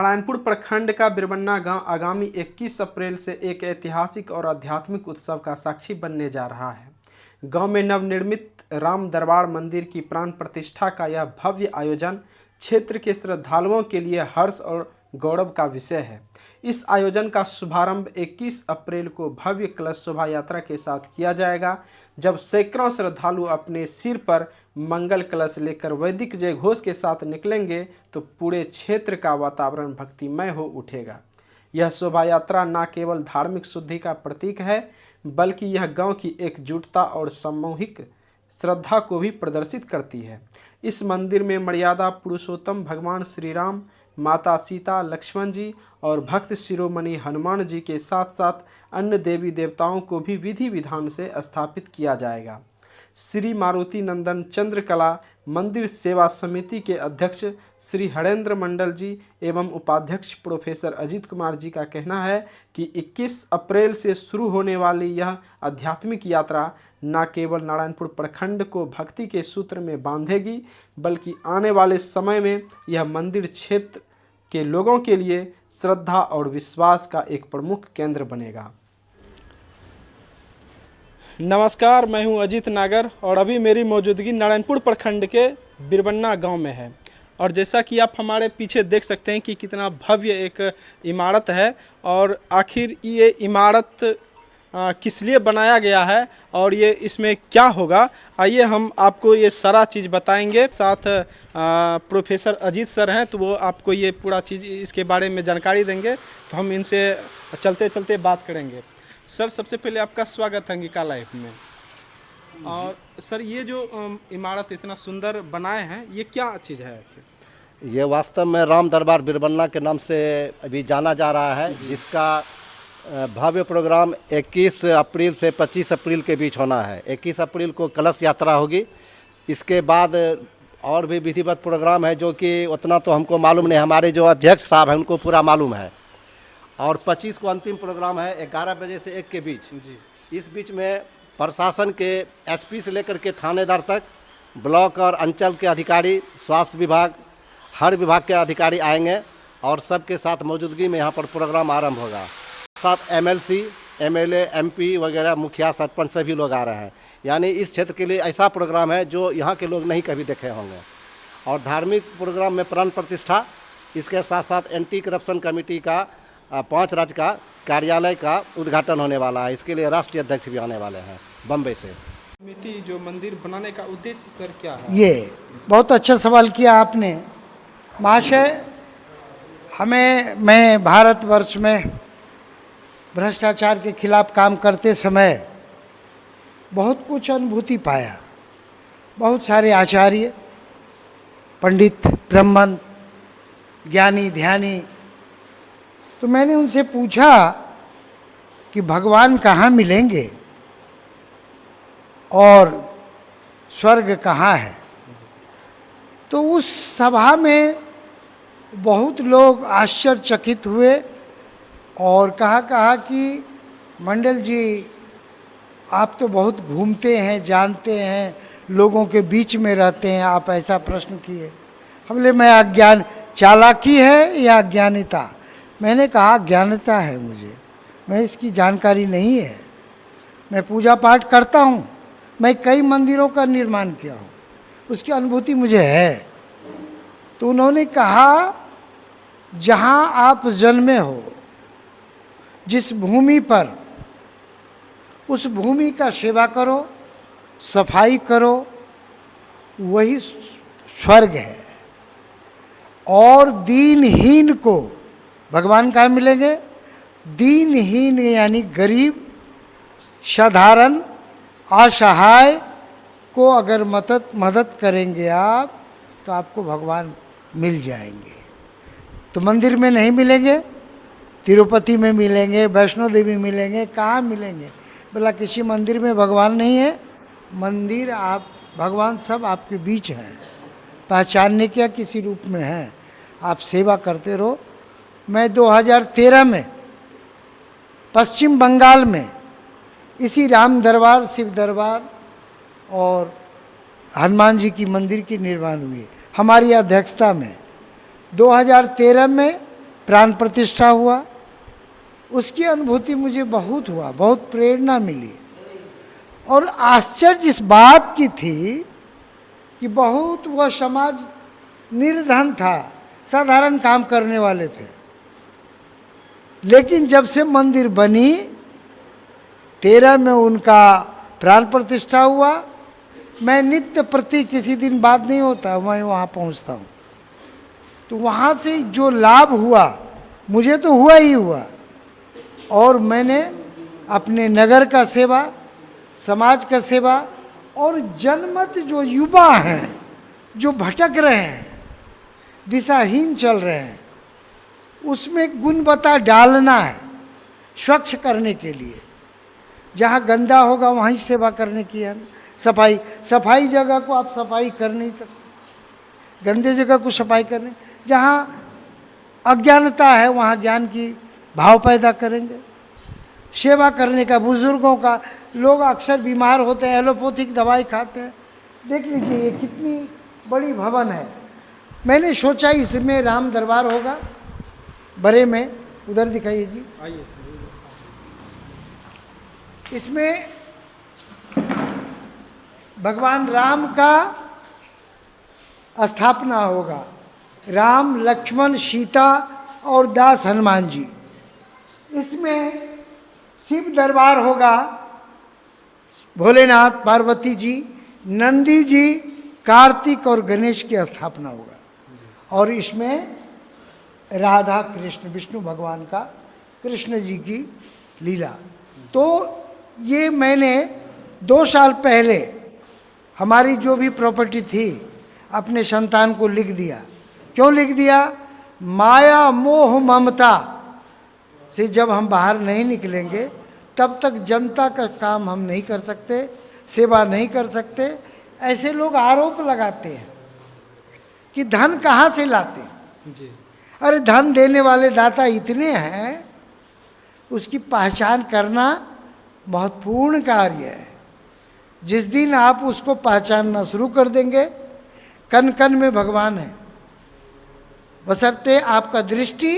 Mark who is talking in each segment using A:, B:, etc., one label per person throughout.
A: नारायणपुर प्रखंड का बिरबन्ना गांव आगामी 21 अप्रैल से एक ऐतिहासिक और आध्यात्मिक उत्सव का साक्षी बनने जा रहा है। गांव में नवनिर्मित राम दरबार मंदिर की प्राण प्रतिष्ठा का यह भव्य आयोजन क्षेत्र के श्रद्धालुओं के लिए हर्ष और गौरव का विषय है। इस आयोजन का शुभारंभ 21 अप्रैल को भव्य कलश शोभा यात्रा के साथ किया जाएगा, जब सैकड़ों श्रद्धालु अपने सिर पर मंगल कलश लेकर वैदिक जय घोष के साथ निकलेंगे तो पूरे क्षेत्र का वातावरण भक्तिमय हो उठेगा। यह शोभा यात्रा न केवल धार्मिक शुद्धि का प्रतीक है, बल्कि यह गांव की एकजुटता और सामूहिक श्रद्धा को भी प्रदर्शित करती है। इस मंदिर में मर्यादा पुरुषोत्तम भगवान श्री राम, माता सीता, लक्ष्मण जी और भक्त शिरोमणि हनुमान जी के साथ साथ अन्य देवी देवताओं को भी विधि विधान से स्थापित किया जाएगा। श्री मारुति नंदन चंद्रकला मंदिर सेवा समिति के अध्यक्ष श्री हरेंद्र मंडल जी एवं उपाध्यक्ष प्रोफेसर अजीत कुमार जी का कहना है कि 21 अप्रैल से शुरू होने वाली यह आध्यात्मिक यात्रा न केवल नारायणपुर प्रखंड को भक्ति के सूत्र में बांधेगी, बल्कि आने वाले समय में यह मंदिर क्षेत्र के लोगों के लिए श्रद्धा और विश्वास का एक प्रमुख केंद्र बनेगा। नमस्कार, मैं हूं अजीत नागर और अभी मेरी मौजूदगी नारायणपुर प्रखंड के बिरबन्ना गांव में है। और जैसा कि आप हमारे पीछे देख सकते हैं कि कितना भव्य एक इमारत है और आखिर ये इमारत किस लिए बनाया गया है और ये इसमें क्या होगा, आइए हम आपको ये सारा चीज़ बताएंगे। साथ प्रोफेसर अजीत सर हैं, तो वो आपको ये पूरा चीज़ इसके बारे में जानकारी देंगे, तो हम इनसे चलते चलते बात करेंगे। सर, सबसे पहले आपका स्वागत है अंगिका लाइफ में। और सर, ये जो इमारत इतना सुंदर बनाए हैं, ये क्या चीज़ है?
B: ये वास्तव में राम दरबार बिरबन्ना के नाम से अभी जाना जा रहा है, जिसका भव्य प्रोग्राम 21 अप्रैल से 25 अप्रैल के बीच होना है। 21 अप्रैल को कलश यात्रा होगी। इसके बाद और भी विधिवत प्रोग्राम है, जो कि उतना तो हमको मालूम नहीं, हमारे जो अध्यक्ष साहब हैं उनको पूरा मालूम है। और 25 को अंतिम प्रोग्राम है 11 बजे से 1 के बीच जी। इस बीच में प्रशासन के एसपी से लेकर के थानेदार तक, ब्लॉक और अंचल के अधिकारी, स्वास्थ्य विभाग, हर विभाग के अधिकारी आएंगे और सबके साथ मौजूदगी में यहाँ पर प्रोग्राम आरंभ होगा। साथ एमएलसी, एमएलए, एमपी वगैरह, मुखिया, सरपंच सभी लोग आ रहे हैं। यानी इस क्षेत्र के लिए ऐसा प्रोग्राम है जो यहाँ के लोग नहीं कभी देखे होंगे। और धार्मिक प्रोग्राम में प्राण प्रतिष्ठा, इसके साथ साथ एंटी करप्शन कमेटी का 5 राज्य का कार्यालय का उद्घाटन होने वाला है। इसके लिए राष्ट्रीय अध्यक्ष भी आने वाले हैं बम्बई से।
A: समिति जो मंदिर बनाने का उद्देश्य सर क्या है?
C: ये बहुत अच्छा सवाल किया आपने महाशय। मैं भारतवर्ष में भ्रष्टाचार के खिलाफ काम करते समय बहुत कुछ अनुभूति पाया। बहुत सारे आचार्य, पंडित, ब्राह्मण, ज्ञानी, ध्यानी, तो मैंने उनसे पूछा कि भगवान कहाँ मिलेंगे और स्वर्ग कहाँ है। तो उस सभा में बहुत लोग आश्चर्यचकित हुए और कहा कि मंडल जी, आप तो बहुत घूमते हैं, जानते हैं, लोगों के बीच में रहते हैं, आप ऐसा प्रश्न किए। हमने मैं अज्ञान, चालाकी है या अज्ञानिता? मैंने कहा अज्ञानता है मुझे, मैं इसकी जानकारी नहीं है। मैं पूजा पाठ करता हूँ, मैं कई मंदिरों का निर्माण किया हूँ, उसकी अनुभूति मुझे है। तो उन्होंने कहा, जहाँ आप जन्मे हो, जिस भूमि पर, उस भूमि का सेवा करो, सफाई करो, वही स्वर्ग है। और दीनहीन को भगवान कहाँ मिलेंगे? दीनहीन यानी गरीब, साधारण, असहाय को अगर मदद करेंगे आप, तो आपको भगवान मिल जाएंगे। तो मंदिर में नहीं मिलेंगे, तिरुपति में मिलेंगे, वैष्णो देवी मिलेंगे, कहाँ मिलेंगे? बोला किसी मंदिर में भगवान नहीं है। मंदिर, आप, भगवान सब आपके बीच हैं, पहचानने क्या किसी रूप में हैं। आप सेवा करते रहो। मैं 2013 में पश्चिम बंगाल में इसी राम दरबार, शिव दरबार और हनुमान जी की मंदिर की निर्माण हुई हमारी अध्यक्षता में। 2013 में प्राण प्रतिष्ठा हुआ, उसकी अनुभूति मुझे बहुत हुआ, बहुत प्रेरणा मिली। और आश्चर्य इस बात की थी कि बहुत वह समाज निर्धन था, साधारण काम करने वाले थे, लेकिन जब से मंदिर बनी 13 में उनका प्राण प्रतिष्ठा हुआ। मैं नित्य प्रति किसी दिन बाद नहीं होता, मैं वहाँ पहुँचता हूँ, तो वहाँ से जो लाभ हुआ मुझे तो हुआ ही हुआ। और मैंने अपने नगर का सेवा, समाज का सेवा, और जनमत जो युवा हैं, जो भटक रहे हैं, दिशाहीन चल रहे हैं, उसमें गुणवत्ता डालना है, स्वच्छ करने के लिए। जहाँ गंदा होगा वहीं सेवा करने की है। सफाई जगह को आप सफाई कर नहीं सकते, गंदे जगह को सफाई करने। जहाँ अज्ञानता है वहाँ ज्ञान की भाव पैदा करेंगे। सेवा करने का, बुजुर्गों का, लोग अक्सर बीमार होते हैं, एलोपैथिक दवाई खाते हैं। देख लीजिए ये कितनी बड़ी भवन है। मैंने सोचा इसमें राम दरबार होगा, बड़े में, उधर दिखाइए जी।
A: आइए सर।
C: इसमें भगवान राम का स्थापना होगा, राम, लक्ष्मण, सीता और दास हनुमान जी। इसमें शिव दरबार होगा, भोलेनाथ, पार्वती जी, नंदी जी, कार्तिक और गणेश की स्थापना होगा। और इसमें राधा कृष्ण, विष्णु भगवान का, कृष्ण जी की लीला। तो ये मैंने 2 साल पहले हमारी जो भी प्रॉपर्टी थी अपने संतान को लिख दिया। क्यों लिख दिया? माया मोह ममता से जब हम बाहर नहीं निकलेंगे तब तक जनता का काम हम नहीं कर सकते, सेवा नहीं कर सकते। ऐसे लोग आरोप लगाते हैं कि धन कहाँ से लाते हैं।
A: जी।
C: अरे धन देने वाले दाता इतने हैं, उसकी पहचान करना महत्वपूर्ण कार्य है। जिस दिन आप उसको पहचानना शुरू कर देंगे, कण कण में भगवान है, बशर्ते आपका दृष्टि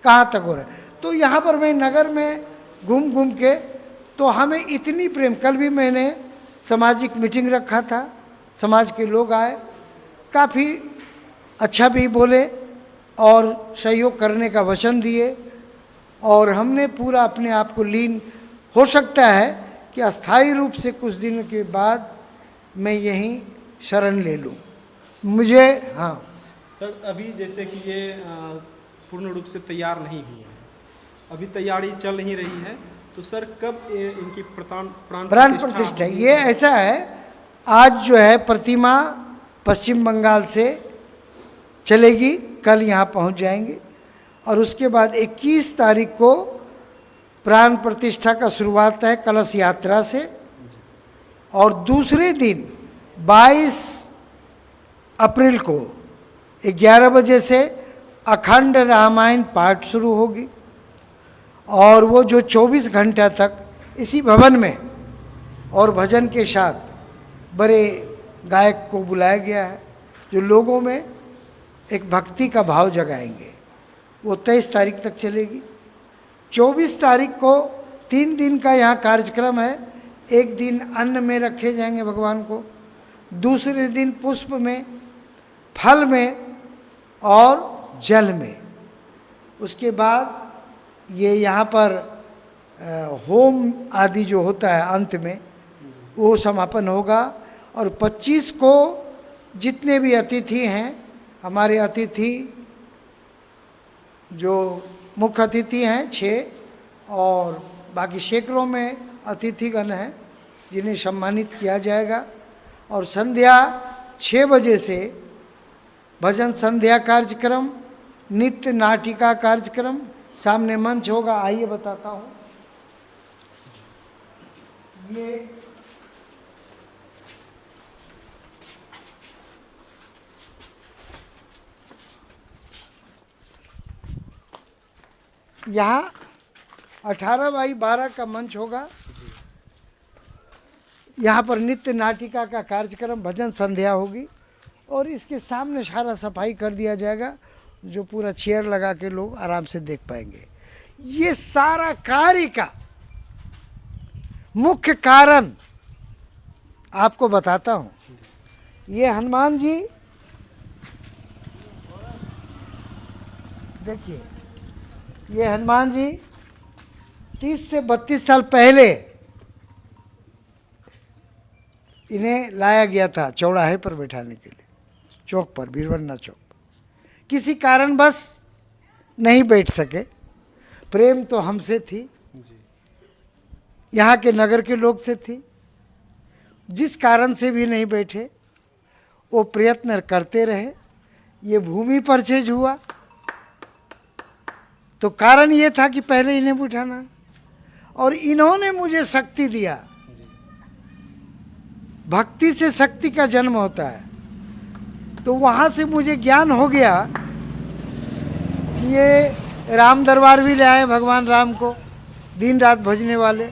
C: कहाँ तक हो रहा है। तो यहाँ पर मैं नगर में घूम घूम के, तो हमें इतनी प्रेम। कल भी मैंने सामाजिक मीटिंग रखा था, समाज के लोग आए, काफ़ी अच्छा भी बोले और सहयोग करने का वचन दिए। और हमने पूरा अपने आप को लीन, हो सकता है कि अस्थायी रूप से कुछ दिन के बाद मैं यहीं शरण ले लूँ। मुझे हाँ
A: सर, अभी जैसे कि ये पूर्ण रूप से तैयार नहीं हुई है, अभी तैयारी चल नहीं रही है, तो सर कब इनकी प्राण
C: प्रतिष्ठा? ये ऐसा है, आज जो है प्रतिमा पश्चिम बंगाल से चलेगी, कल यहाँ पहुँच जाएंगे। और उसके बाद 21 तारीख को प्राण प्रतिष्ठा का शुरुआत है कलश यात्रा से। और दूसरे दिन 22 अप्रैल को 11 बजे से अखंड रामायण पाठ शुरू होगी। और वो जो 24 घंटा तक इसी भवन में और भजन के साथ बड़े गायक को बुलाया गया है, जो लोगों में एक भक्ति का भाव जगाएंगे। वो 23 तारीख तक चलेगी। 24 तारीख को 3 दिन का यहाँ कार्यक्रम है। एक दिन अन्न में रखे जाएंगे भगवान को, दूसरे दिन पुष्प में, फल में और जल में। उसके बाद ये यहाँ पर होम आदि जो होता है अंत में, वो समापन होगा। और 25 को जितने भी अतिथि हैं, हमारे अतिथि जो मुख्य अतिथि हैं 6, और बाकी सैकड़ों में अतिथिगण हैं जिन्हें सम्मानित किया जाएगा। और संध्या 6 बजे से भजन संध्या कार्यक्रम, नित्य नाटिका कार्यक्रम, सामने मंच होगा। आइए बताता हूँ। ये यहाँ 18x12 का मंच होगा। यहाँ पर नित्य नाटिका का कार्यक्रम, भजन संध्या होगी। और इसके सामने सारा सफाई कर दिया जाएगा। जो पूरा चेयर लगा के लोग आराम से देख पाएंगे। ये सारा कार्य का मुख्य कारण आपको बताता हूँ। ये हनुमान जी देखिए, ये हनुमान जी 30 से 32 साल पहले इन्हें लाया गया था चौराहे पर बैठाने के लिए, चौक पर, बीरबन्ना चौक। किसी कारणवश नहीं बैठ सके। प्रेम तो हमसे थी, यहाँ के नगर के लोग से थी। जिस कारण से भी नहीं बैठे, वो प्रयत्न करते रहे। ये भूमि परचेज हुआ तो कारण ये था कि पहले इन्हें बिठाना, और इन्होंने मुझे शक्ति दिया। भक्ति से शक्ति का जन्म होता है। तो वहाँ से मुझे ज्ञान हो गया कि ये राम दरबार भी ले आए भगवान राम को, दिन रात भजने वाले,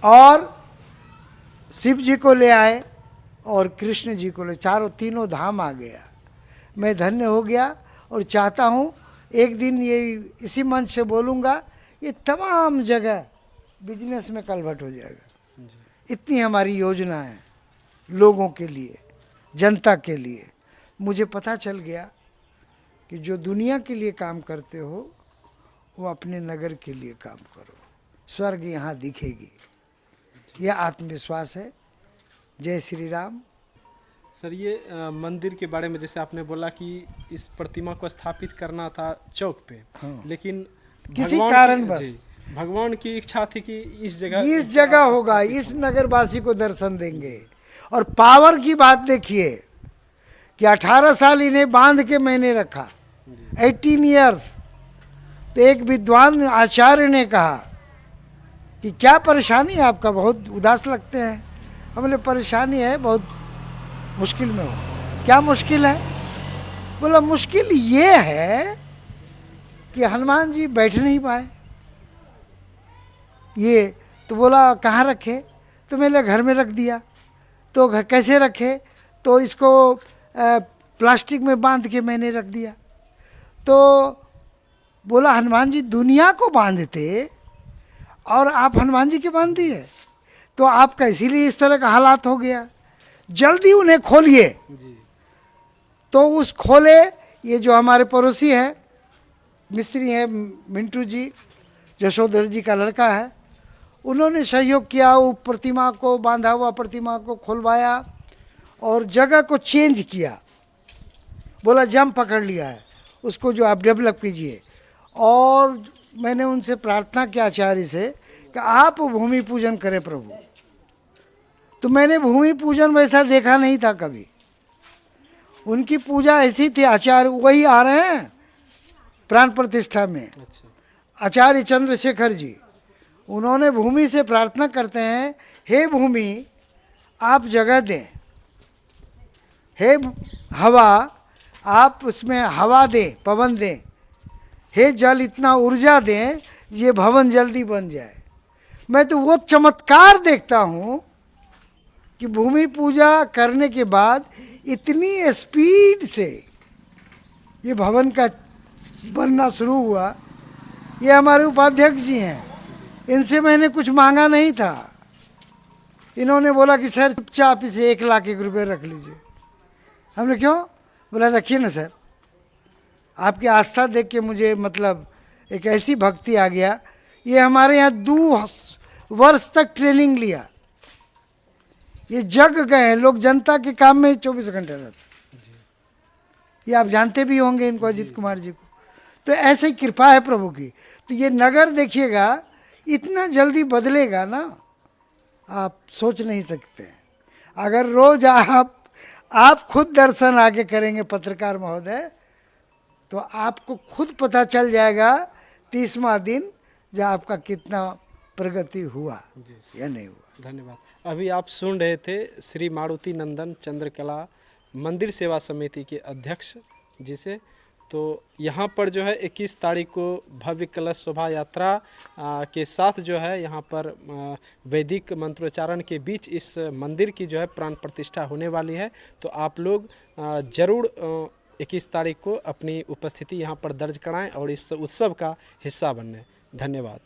C: और शिव जी को ले आए और कृष्ण जी को ले, तीनों धाम आ गया। मैं धन्य हो गया और चाहता हूँ एक दिन ये इसी मंच से बोलूँगा, ये तमाम जगह बिजनेस में कन्वर्ट हो जाएगा। इतनी हमारी योजना है लोगों के लिए, जनता के लिए। मुझे पता चल गया कि जो दुनिया के लिए काम करते हो वो अपने नगर के लिए काम करो, स्वर्ग यहाँ दिखेगी। यह आत्मविश्वास है। जय श्री राम।
A: सर, ये मंदिर के बारे में जैसे आपने बोला कि इस प्रतिमा को स्थापित करना था चौक पे,
C: हाँ।
A: लेकिन
C: किसी कारणवश
A: भगवान की इच्छा थी कि इस जगह
C: होगा, इस नगरवासी को दर्शन देंगे। और पावर की बात देखिए कि 18 साल इन्हें बांध के मैंने रखा, 18 इयर्स। तो एक विद्वान आचार्य ने कहा कि क्या परेशानी है आपका, बहुत उदास लगते हैं। हमने परेशानी है, बहुत मुश्किल में हो। क्या मुश्किल है? बोला मुश्किल ये है कि हनुमान जी बैठ नहीं पाए। ये तो बोला कहाँ रखे? तो मैंने घर में रख दिया। तो कैसे रखे? तो इसको प्लास्टिक में बांध के मैंने रख दिया। तो बोला हनुमान जी दुनिया को बांधते और आप हनुमान जी के बांध दिए, तो आपका इसीलिए इस तरह का हालात हो गया। जल्दी उन्हें खोलिए। तो उस खोले, ये जो हमारे पड़ोसी हैं, मिस्त्री हैं मिंटू जी, जशोधर जी का लड़का है, उन्होंने सहयोग किया। वो प्रतिमा को, बांधा हुआ प्रतिमा को खुलवाया और जगह को चेंज किया। बोला जम पकड़ लिया है उसको, जो आप डेवलप कीजिए। और मैंने उनसे प्रार्थना की आचार्य से कि आप भूमि पूजन करें प्रभु। तो मैंने भूमि पूजन वैसा देखा नहीं था कभी। उनकी पूजा ऐसी थी। आचार्य वही आ रहे हैं प्राण प्रतिष्ठा में, आचार्य चंद्रशेखर जी। उन्होंने भूमि से प्रार्थना करते हैं, हे भूमि आप जगह दें, हे हवा आप उसमें हवा दें, पवन दें, हे जल इतना ऊर्जा दें ये भवन जल्दी बन जाए। मैं तो वो चमत्कार देखता हूँ कि भूमि पूजा करने के बाद इतनी स्पीड से ये भवन का बनना शुरू हुआ। ये हमारे उपाध्यक्ष जी हैं, इनसे मैंने कुछ मांगा नहीं था। इन्होंने बोला कि सर चुपचाप इसे 1,00,000 रुपये रख लीजिए। हमने क्यों? बोला रखिए ना सर। आपकी आस्था देख के मुझे मतलब एक ऐसी भक्ति आ गया। ये हमारे यहाँ 2 वर्ष तक ट्रेनिंग लिया। ये जग गए लोग, जनता के काम में 24 घंटे रहते। ये आप जानते भी होंगे इनको, अजीत कुमार जी को। तो ऐसे ही कृपा है प्रभु की। तो ये नगर देखिएगा इतना जल्दी बदलेगा ना, आप सोच नहीं सकते। अगर रोज आप खुद दर्शन आके करेंगे पत्रकार महोदय, तो आपको खुद पता चल जाएगा 30वां दिन जहाँ आपका कितना प्रगति हुआ या नहीं हुआ।
A: धन्यवाद। अभी आप सुन रहे थे श्री मारुति नंदन चंद्रकला मंदिर सेवा समिति के अध्यक्ष जिसे। तो यहाँ पर जो है 21 तारीख को भव्य कलश शोभा यात्रा के साथ जो है यहाँ पर वैदिक मंत्रोच्चारण के बीच इस मंदिर की जो है प्राण प्रतिष्ठा होने वाली है। तो आप लोग ज़रूर 21 तारीख को अपनी उपस्थिति यहाँ पर दर्ज कराएं और इस उत्सव का हिस्सा बनें। धन्यवाद।